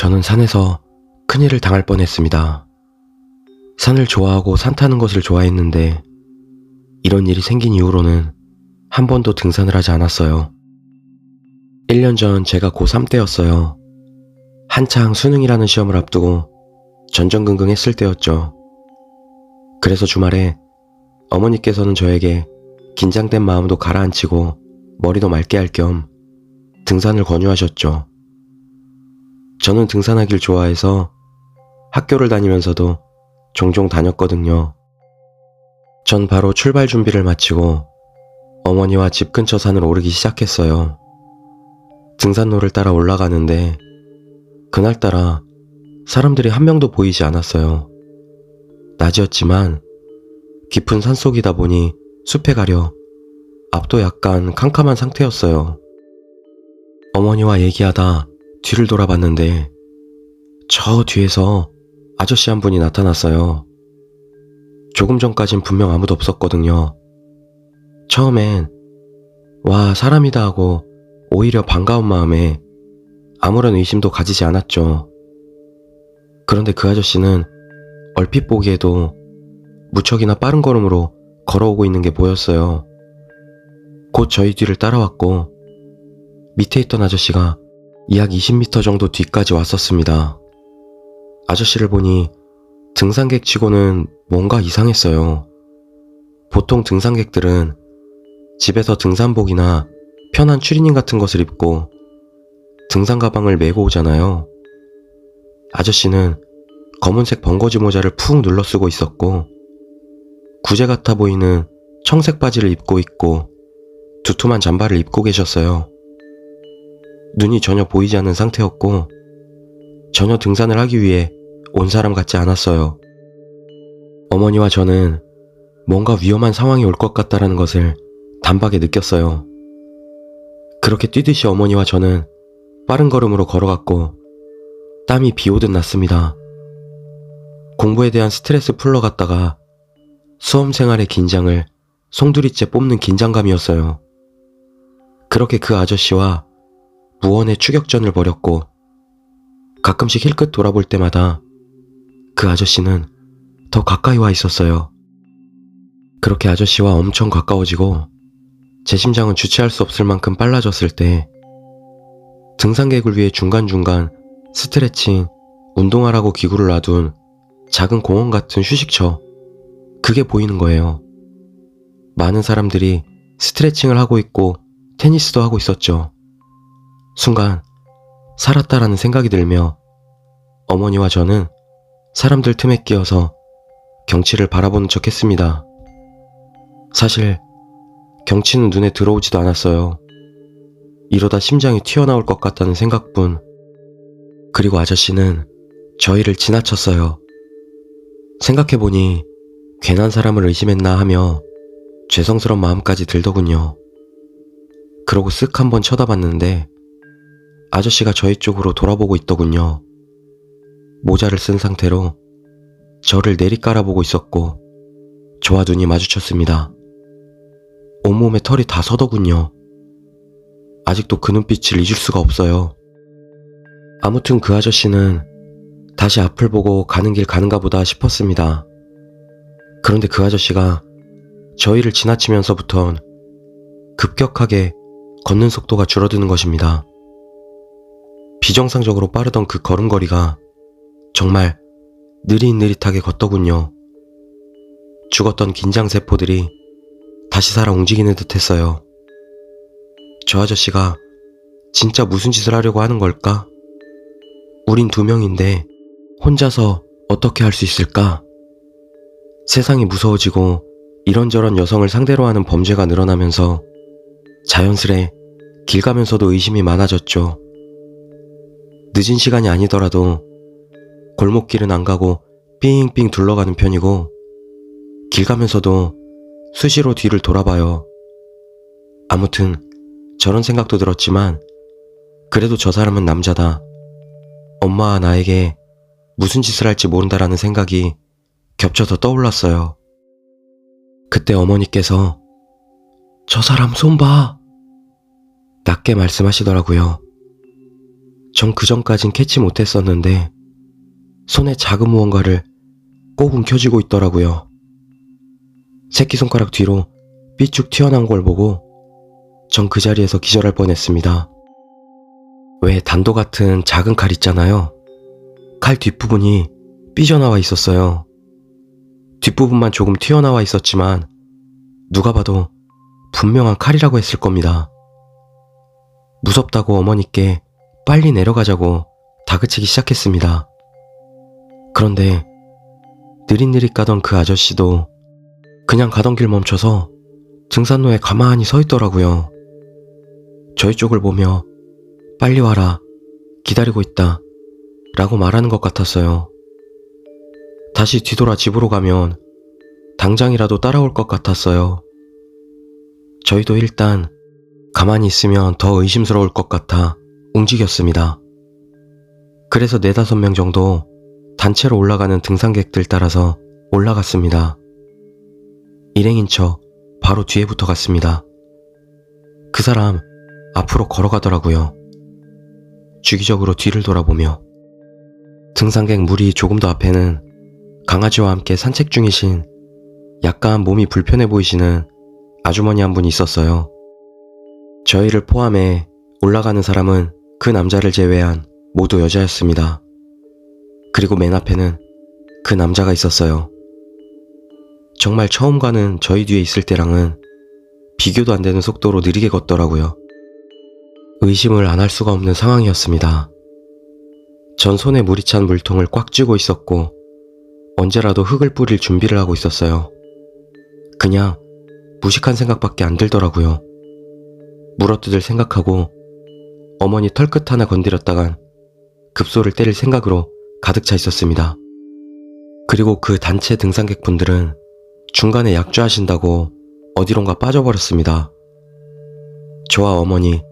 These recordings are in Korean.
저는 산에서 큰일을 당할 뻔했습니다. 산을 좋아하고 산 타는 것을 좋아했는데 이런 일이 생긴 이후로는 한 번도 등산을 하지 않았어요. 1년 전 제가 고3 때였어요. 한창 수능이라는 시험을 앞두고 전전긍긍했을 때였죠. 그래서 주말에 어머니께서는 저에게 긴장된 마음도 가라앉히고 머리도 맑게 할 겸 등산을 권유하셨죠. 저는 등산하길 좋아해서 학교를 다니면서도 종종 다녔거든요. 전 바로 출발 준비를 마치고 어머니와 집 근처 산을 오르기 시작했어요. 등산로를 따라 올라가는데 그날따라 사람들이 한 명도 보이지 않았어요. 낮이었지만 깊은 산속이다 보니 숲에 가려 앞도 약간 캄캄한 상태였어요. 어머니와 얘기하다 뒤를 돌아봤는데 저 뒤에서 아저씨 한 분이 나타났어요. 조금 전까진 분명 아무도 없었거든요. 처음엔 와, 사람이다 하고 오히려 반가운 마음에 아무런 의심도 가지지 않았죠. 그런데 그 아저씨는 얼핏 보기에도 무척이나 빠른 걸음으로 걸어오고 있는 게 보였어요. 곧 저희 뒤를 따라왔고 밑에 있던 아저씨가 약 20m 정도 뒤까지 왔었습니다. 아저씨를 보니 등산객 치고는 뭔가 이상했어요. 보통 등산객들은 집에서 등산복이나 편한 추리닝 같은 것을 입고 등산 가방을 메고 오잖아요. 아저씨는 검은색 번거지 모자를 푹 눌러 쓰고 있었고 구제 같아 보이는 청색 바지를 입고 있고 두툼한 잠바를 입고 계셨어요. 눈이 전혀 보이지 않는 상태였고 전혀 등산을 하기 위해 온 사람 같지 않았어요. 어머니와 저는 뭔가 위험한 상황이 올 것 같다라는 것을 단박에 느꼈어요. 그렇게 뛰듯이 어머니와 저는 빠른 걸음으로 걸어갔고 땀이 비 오듯 났습니다. 공부에 대한 스트레스 풀러 갔다가 수험 생활의 긴장을 송두리째 뽑는 긴장감이었어요. 그렇게 그 아저씨와 무언의 추격전을 벌였고 가끔씩 힐끗 돌아볼 때마다 그 아저씨는 더 가까이 와 있었어요. 그렇게 아저씨와 엄청 가까워지고 제 심장은 주체할 수 없을 만큼 빨라졌을 때 등산객을 위해 중간중간 스트레칭, 운동하라고 기구를 놔둔 작은 공원 같은 휴식처, 그게 보이는 거예요. 많은 사람들이 스트레칭을 하고 있고 테니스도 하고 있었죠. 순간 살았다라는 생각이 들며 어머니와 저는 사람들 틈에 끼어서 경치를 바라보는 척 했습니다. 사실 경치는 눈에 들어오지도 않았어요. 이러다 심장이 튀어나올 것 같다는 생각뿐. 그리고 아저씨는 저희를 지나쳤어요. 생각해보니 괜한 사람을 의심했나 하며 죄송스러운 마음까지 들더군요. 그러고 쓱 한번 쳐다봤는데 아저씨가 저희 쪽으로 돌아보고 있더군요. 모자를 쓴 상태로 저를 내리깔아보고 있었고 저와 눈이 마주쳤습니다. 온몸에 털이 다 서더군요. 아직도 그 눈빛을 잊을 수가 없어요. 아무튼 그 아저씨는 다시 앞을 보고 가는 길 가는가 보다 싶었습니다. 그런데 그 아저씨가 저희를 지나치면서부턴 급격하게 걷는 속도가 줄어드는 것입니다. 비정상적으로 빠르던 그 걸음걸이가 정말 느릿느릿하게 걷더군요. 죽었던 긴장세포들이 다시 살아 움직이는 듯 했어요. 저 아저씨가 진짜 무슨 짓을 하려고 하는 걸까? 우린 2명인데 혼자서 어떻게 할 수 있을까? 세상이 무서워지고 이런저런 여성을 상대로 하는 범죄가 늘어나면서 자연스레 길 가면서도 의심이 많아졌죠. 늦은 시간이 아니더라도 골목길은 안 가고 삥삥 둘러가는 편이고 길 가면서도 수시로 뒤를 돌아봐요. 아무튼 저런 생각도 들었지만 그래도 저 사람은 남자다. 엄마와 나에게 무슨 짓을 할지 모른다라는 생각이 겹쳐서 떠올랐어요. 그때 어머니께서 저 사람 손 봐! 낮게 말씀하시더라고요. 전 그전까진 캐치 못했었는데 손에 작은 무언가를 꼭 움켜쥐고 있더라고요. 새끼손가락 뒤로 삐쭉 튀어나온 걸 보고 전 그 자리에서 기절할 뻔했습니다. 왜 단도 같은 작은 칼 있잖아요. 칼 뒷부분이 삐져나와 있었어요. 뒷부분만 조금 튀어나와 있었지만 누가 봐도 분명한 칼이라고 했을 겁니다. 무섭다고 어머니께 빨리 내려가자고 다그치기 시작했습니다. 그런데 느릿느릿 가던 그 아저씨도 그냥 가던 길 멈춰서 등산로에 가만히 서 있더라고요. 저희 쪽을 보며 빨리 와라, 기다리고 있다 라고 말하는 것 같았어요. 다시 뒤돌아 집으로 가면 당장이라도 따라올 것 같았어요. 저희도 일단 가만히 있으면 더 의심스러울 것 같아 움직였습니다. 그래서 4-5명 정도 단체로 올라가는 등산객들 따라서 올라갔습니다. 일행인 척 바로 뒤에 붙어갔습니다. 그 사람 앞으로 걸어가더라고요. 주기적으로 뒤를 돌아보며. 등산객 무리 조금 더 앞에는 강아지와 함께 산책 중이신 약간 몸이 불편해 보이시는 아주머니 한 분이 있었어요. 저희를 포함해 올라가는 사람은 그 남자를 제외한 모두 여자였습니다. 그리고 맨 앞에는 그 남자가 있었어요. 정말 처음 가는 저희 뒤에 있을 때랑은 비교도 안 되는 속도로 느리게 걷더라고요. 의심을 안 할 수가 없는 상황이었습니다. 전 손에 물이 찬 물통을 꽉 쥐고 있었고 언제라도 흙을 뿌릴 준비를 하고 있었어요. 그냥 무식한 생각밖에 안 들더라고요. 물어뜯을 생각하고 어머니 털끝 하나 건드렸다간 급소를 때릴 생각으로 가득 차 있었습니다. 그리고 그 단체 등산객분들은 중간에 약주하신다고 어디론가 빠져버렸습니다. 저와 어머니,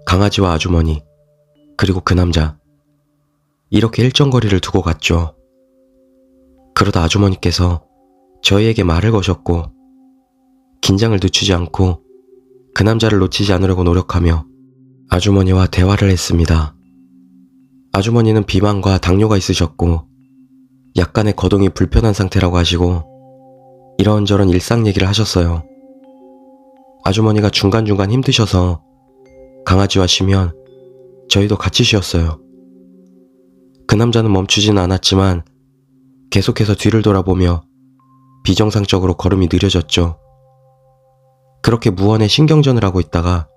강아지와 아주머니, 그리고 그 남자, 이렇게 일정거리를 두고 갔죠. 그러다 아주머니께서 저희에게 말을 거셨고 긴장을 늦추지 않고 그 남자를 놓치지 않으려고 노력하며 아주머니와 대화를 했습니다. 아주머니는 비만과 당뇨가 있으셨고 약간의 거동이 불편한 상태라고 하시고 이런저런 일상 얘기를 하셨어요. 아주머니가 중간중간 힘드셔서 강아지와 쉬면 저희도 같이 쉬었어요. 그 남자는 멈추지는 않았지만 계속해서 뒤를 돌아보며 비정상적으로 걸음이 느려졌죠. 그렇게 무언의 신경전을 하고 있다가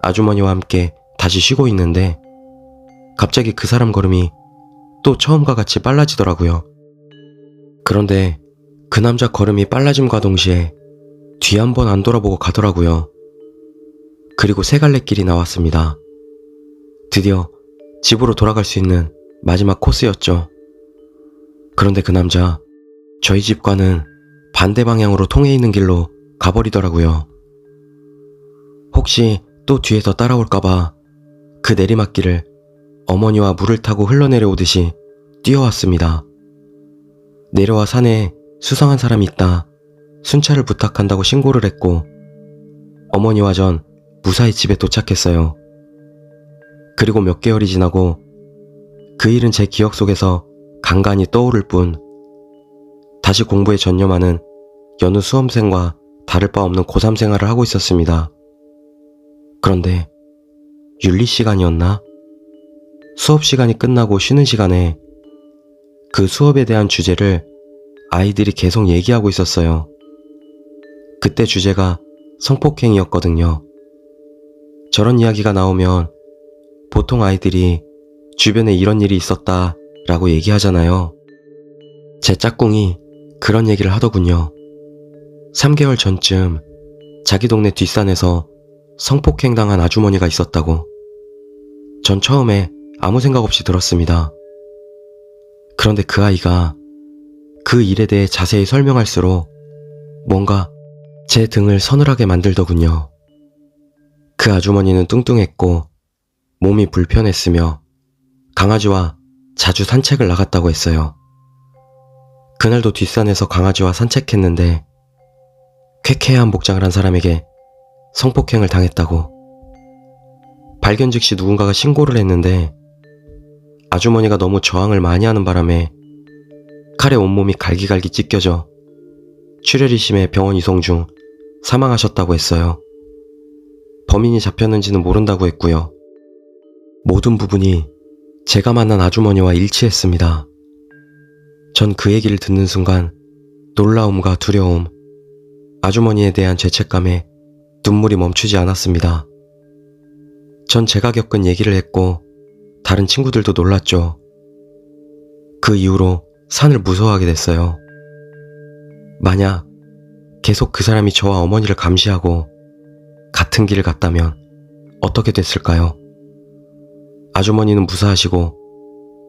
아주머니와 함께 다시 쉬고 있는데 갑자기 그 사람 걸음이 또 처음과 같이 빨라지더라고요. 그런데 그 남자 걸음이 빨라짐과 동시에 뒤 한 번 안 돌아보고 가더라고요. 그리고 세 갈래 길이 나왔습니다. 드디어 집으로 돌아갈 수 있는 마지막 코스였죠. 그런데 그 남자 저희 집과는 반대 방향으로 통해 있는 길로 가버리더라고요. 혹시 또 뒤에서 따라올까봐 그 내리막길을 어머니와 물을 타고 흘러내려오듯이 뛰어왔습니다. 내려와 산에 수상한 사람이 있다, 순찰을 부탁한다고 신고를 했고 어머니와 전 무사히 집에 도착했어요. 그리고 몇 개월이 지나고 그 일은 제 기억 속에서 간간히 떠오를 뿐 다시 공부에 전념하는 여느 수험생과 다를 바 없는 고3 생활을 하고 있었습니다. 그런데 윤리 시간이었나? 수업 시간이 끝나고 쉬는 시간에 그 수업에 대한 주제를 아이들이 계속 얘기하고 있었어요. 그때 주제가 성폭행이었거든요. 저런 이야기가 나오면 보통 아이들이 주변에 이런 일이 있었다 라고 얘기하잖아요. 제 짝꿍이 그런 얘기를 하더군요. 3개월 전쯤 자기 동네 뒷산에서 성폭행 당한 아주머니가 있었다고. 전 처음에 아무 생각 없이 들었습니다. 그런데 그 아이가 그 일에 대해 자세히 설명할수록 뭔가 제 등을 서늘하게 만들더군요. 그 아주머니는 뚱뚱했고 몸이 불편했으며 강아지와 자주 산책을 나갔다고 했어요. 그날도 뒷산에서 강아지와 산책했는데 쾌쾌한 복장을 한 사람에게 성폭행을 당했다고. 발견 즉시 누군가가 신고를 했는데 아주머니가 너무 저항을 많이 하는 바람에 칼에 온몸이 갈기갈기 찢겨져 출혈이 심해 병원 이송 중 사망하셨다고 했어요. 범인이 잡혔는지는 모른다고 했고요. 모든 부분이 제가 만난 아주머니와 일치했습니다. 전 그 얘기를 듣는 순간 놀라움과 두려움, 아주머니에 대한 죄책감에 눈물이 멈추지 않았습니다. 전 제가 겪은 얘기를 했고 다른 친구들도 놀랐죠. 그 이후로 산을 무서워하게 됐어요. 만약 계속 그 사람이 저와 어머니를 감시하고 같은 길을 갔다면 어떻게 됐을까요? 아주머니는 무사하시고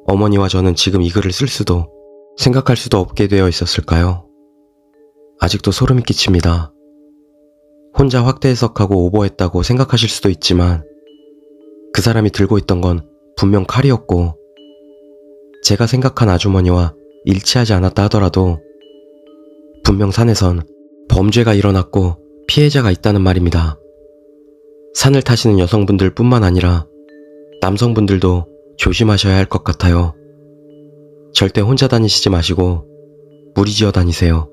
어머니와 저는 지금 이 글을 쓸 수도 생각할 수도 없게 되어 있었을까요? 아직도 소름이 끼칩니다. 혼자 확대 해석하고 오버했다고 생각하실 수도 있지만 그 사람이 들고 있던 건 분명 칼이었고 제가 생각한 아주머니와 일치하지 않았다 하더라도 분명 산에선 범죄가 일어났고 피해자가 있다는 말입니다. 산을 타시는 여성분들 뿐만 아니라 남성분들도 조심하셔야 할 것 같아요. 절대 혼자 다니시지 마시고 무리지어 다니세요.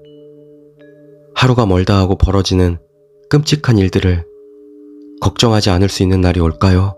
하루가 멀다 하고 벌어지는 끔찍한 일들을 걱정하지 않을 수 있는 날이 올까요?